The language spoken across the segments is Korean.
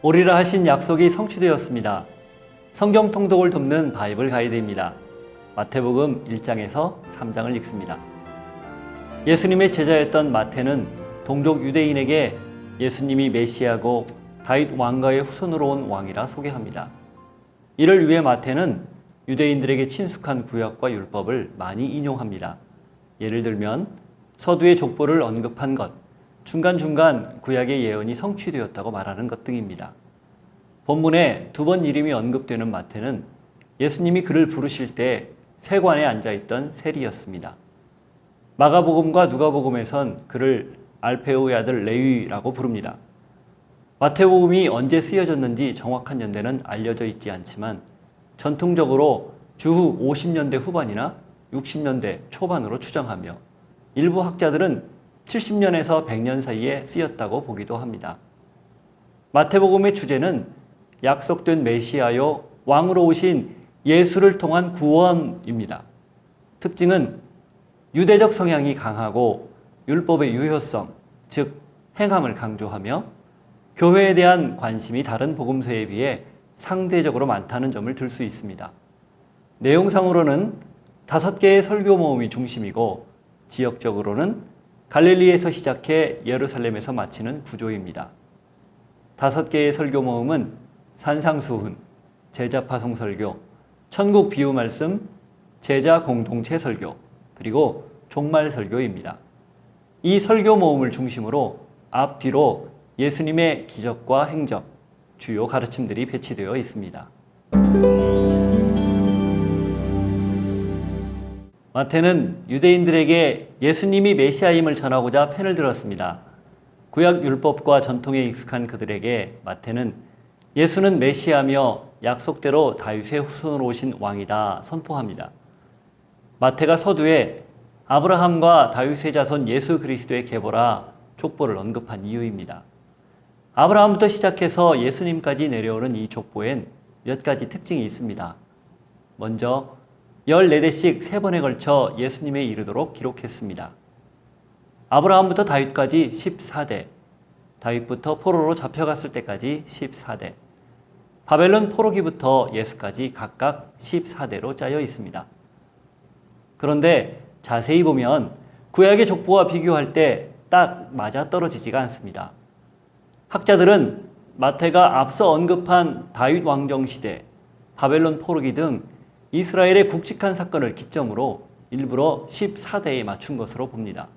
오리라 하신 약속이 성취되었습니다. 성경 통독을 돕는 바이블 가이드입니다. 마태복음 1장에서 3장을 읽습니다. 예수님의 제자였던 마태는 동족 유대인에게 예수님이 메시아고 다윗 왕가의 후손으로 온 왕이라 소개합니다. 이를 위해 마태는 유대인들에게 친숙한 구약과 율법을 많이 인용합니다. 예를 들면 서두의 족보를 언급한 것, 중간중간 구약의 예언이 성취되었다고 말하는 것 등입니다. 본문에 두 번 이름이 언급되는 마태는 예수님이 그를 부르실 때 세관에 앉아있던 세리였습니다. 마가복음과 누가복음에선 그를 알페오의 아들 레위라고 부릅니다. 마태복음이 언제 쓰여졌는지 정확한 연대는 알려져 있지 않지만 전통적으로 주후 50년대 후반이나 60년대 초반으로 추정하며 일부 학자들은 70년에서 100년 사이에 쓰였다고 보기도 합니다. 마태복음의 주제는 약속된 메시아요 왕으로 오신 예수를 통한 구원입니다. 특징은 유대적 성향이 강하고 율법의 유효성, 즉 행함을 강조하며 교회에 대한 관심이 다른 복음서에 비해 상대적으로 많다는 점을 들 수 있습니다. 내용상으로는 5개의 설교 모험이 중심이고 지역적으로는 갈릴리에서 시작해 예루살렘에서 마치는 구조입니다. 5개의 설교 모험은 산상수훈, 제자 파송 설교, 천국 비유 말씀, 제자 공동체 설교, 그리고 종말 설교입니다. 이 설교 모험을 중심으로 앞뒤로 예수님의 기적과 행적, 주요 가르침들이 배치되어 있습니다. 마태는 유대인들에게 예수님이 메시아임을 전하고자 펜을 들었습니다. 구약 율법과 전통에 익숙한 그들에게 마태는 예수는 메시아며 약속대로 다윗의 후손으로 오신 왕이다 선포합니다. 마태가 서두에 아브라함과 다윗의 자손 예수 그리스도의 계보라 족보를 언급한 이유입니다. 아브라함부터 시작해서 예수님까지 내려오는 이 족보엔 몇 가지 특징이 있습니다. 먼저 14대씩 3번에 걸쳐 예수님에 이르도록 기록했습니다. 아브라함부터 다윗까지 14대, 다윗부터 포로로 잡혀갔을 때까지 14대, 바벨론 포로기부터 예수까지 각각 14대로 짜여 있습니다. 그런데 자세히 보면 구약의 족보와 비교할 때 딱 맞아떨어지지가 않습니다. 학자들은 마태가 앞서 언급한 다윗 왕정 시대, 바벨론 포로기 등 이스라엘의 굵직한 사건을 기점으로 일부러 14대에 맞춘 것으로 봅니다.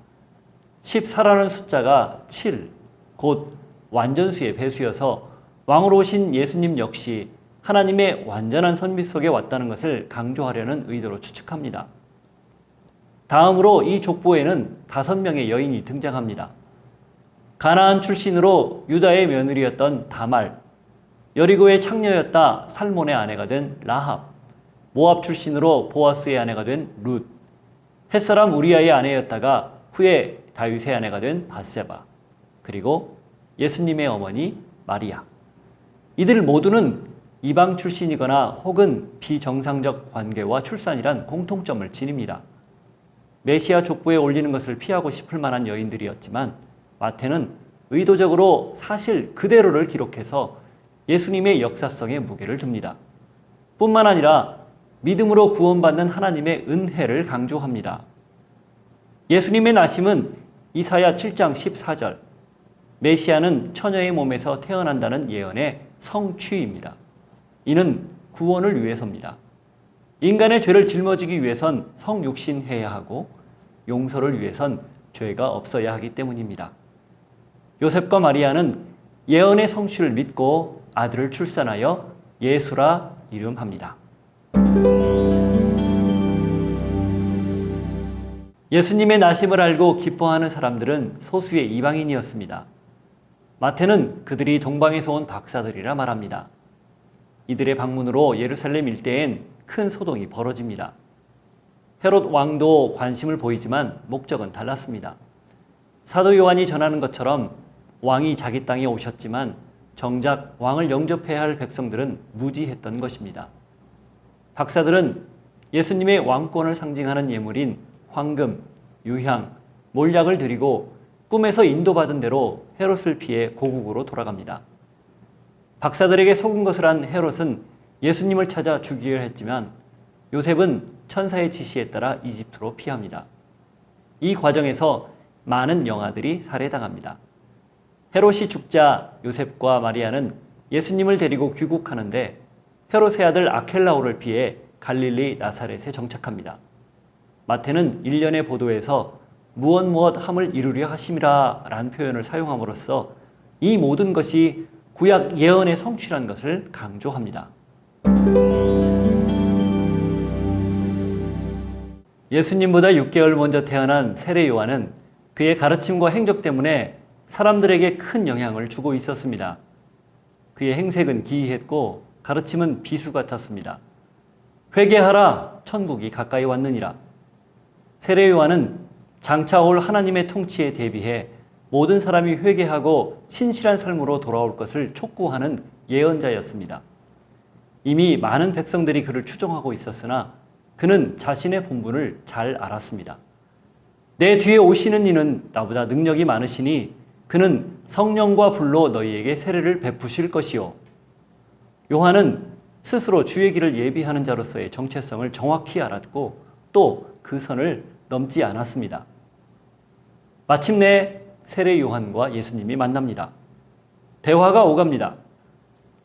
14라는 숫자가 7, 곧 완전수의 배수여서 왕으로 오신 예수님 역시 하나님의 완전한 선비 속에 왔다는 것을 강조하려는 의도로 추측합니다. 다음으로 이 족보에는 5명의 여인이 등장합니다. 가나안 출신으로 유다의 며느리였던 다말, 여리고의 창녀였다 살몬의 아내가 된 라합, 모압 출신으로 보아스의 아내가 된 룻, 햇사람 우리아의 아내였다가 후에 다윗의 아내가 된 바세바, 그리고 예수님의 어머니 마리아. 이들 모두는 이방 출신이거나 혹은 비정상적 관계와 출산이란 공통점을 지닙니다. 메시아 족보에 올리는 것을 피하고 싶을 만한 여인들이었지만 마태는 의도적으로 사실 그대로를 기록해서 예수님의 역사성에 무게를 둡니다. 뿐만 아니라 믿음으로 구원받는 하나님의 은혜를 강조합니다. 예수님의 나심은 이사야 7장 14절, 메시아는 처녀의 몸에서 태어난다는 예언의 성취입니다. 이는 구원을 위해서입니다. 인간의 죄를 짊어지기 위해선 성육신해야 하고 용서를 위해선 죄가 없어야 하기 때문입니다. 요셉과 마리아는 예언의 성취를 믿고 아들을 출산하여 예수라 이름합니다. 예수님의 나심을 알고 기뻐하는 사람들은 소수의 이방인이었습니다. 마태는 그들이 동방에서 온 박사들이라 말합니다. 이들의 방문으로 예루살렘 일대엔 큰 소동이 벌어집니다. 헤롯 왕도 관심을 보이지만 목적은 달랐습니다. 사도 요한이 전하는 것처럼 왕이 자기 땅에 오셨지만 정작 왕을 영접해야 할 백성들은 무지했던 것입니다. 박사들은 예수님의 왕권을 상징하는 예물인 황금, 유향, 몰약을 드리고 꿈에서 인도받은 대로 헤롯을 피해 고국으로 돌아갑니다. 박사들에게 속은 것을 한 헤롯은 예수님을 찾아 죽이려 했지만 요셉은 천사의 지시에 따라 이집트로 피합니다. 이 과정에서 많은 영아들이 살해당합니다. 헤롯이 죽자 요셉과 마리아는 예수님을 데리고 귀국하는데 헤롯의 아들 아켈라오를 피해 갈릴리 나사렛에 정착합니다. 마태는 일련의 보도에서 무엇 함을 이루려 하심이라 라는 표현을 사용함으로써 이 모든 것이 구약 예언의 성취라는 것을 강조합니다. 예수님보다 6개월 먼저 태어난 세례 요한은 그의 가르침과 행적 때문에 사람들에게 큰 영향을 주고 있었습니다. 그의 행색은 기이했고 가르침은 비수 같았습니다. 회개하라, 천국이 가까이 왔느니라. 세례 요한은 장차 올 하나님의 통치에 대비해 모든 사람이 회개하고 신실한 삶으로 돌아올 것을 촉구하는 예언자였습니다. 이미 많은 백성들이 그를 추종하고 있었으나 그는 자신의 본분을 잘 알았습니다. 내 뒤에 오시는 이는 나보다 능력이 많으시니 그는 성령과 불로 너희에게 세례를 베푸실 것이요. 요한은 스스로 주의 길을 예비하는 자로서의 정체성을 정확히 알았고 또 그 선을 넘지 않았습니다. 마침내 세례 요한과 예수님이 만납니다. 대화가 오갑니다.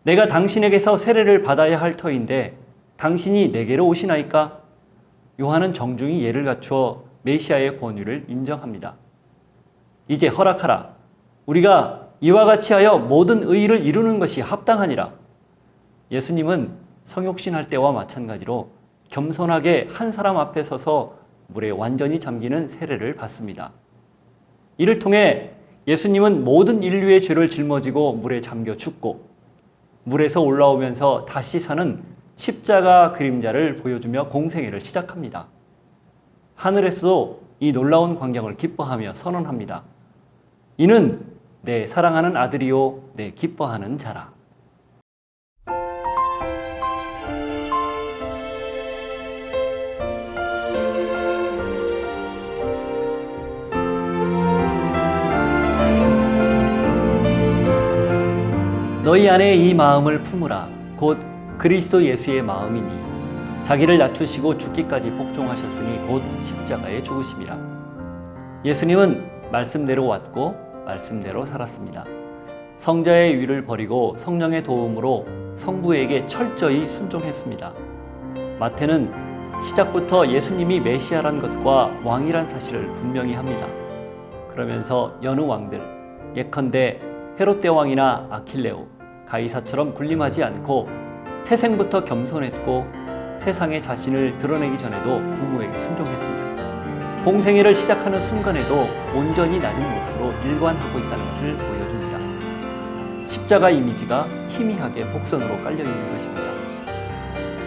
내가 당신에게서 세례를 받아야 할 터인데 당신이 내게로 오시나이까? 요한은 정중히 예를 갖추어 메시아의 권위를 인정합니다. 이제 허락하라. 우리가 이와 같이 하여 모든 의의를 이루는 것이 합당하니라. 예수님은 성육신할 때와 마찬가지로 겸손하게 한 사람 앞에 서서 물에 완전히 잠기는 세례를 받습니다. 이를 통해 예수님은 모든 인류의 죄를 짊어지고 물에 잠겨 죽고 물에서 올라오면서 다시 사는 십자가 그림자를 보여주며 공생애를 시작합니다. 하늘에서도 이 놀라운 광경을 기뻐하며 선언합니다. 이는 내 사랑하는 아들이요 내 기뻐하는 자라. 너희 안에 이 마음을 품으라. 곧 그리스도 예수의 마음이니 자기를 낮추시고 죽기까지 복종하셨으니 곧 십자가에 죽으심이라. 예수님은 말씀대로 왔고 말씀대로 살았습니다. 성자의 위를 버리고 성령의 도움으로 성부에게 철저히 순종했습니다. 마태는 시작부터 예수님이 메시아란 것과 왕이란 사실을 분명히 합니다. 그러면서 여느 왕들, 예컨대 헤롯 대왕이나 아킬레오, 가이사처럼 군림하지 않고 태생부터 겸손했고 세상에 자신을 드러내기 전에도 부모에게 순종했습니다. 공생애를 시작하는 순간에도 온전히 낮은 모습으로 일관하고 있다는 것을 보여줍니다. 십자가 이미지가 희미하게 복선으로 깔려있는 것입니다.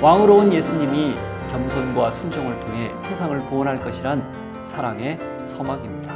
왕으로 온 예수님이 겸손과 순종을 통해 세상을 구원할 것이란 사랑의 서막입니다.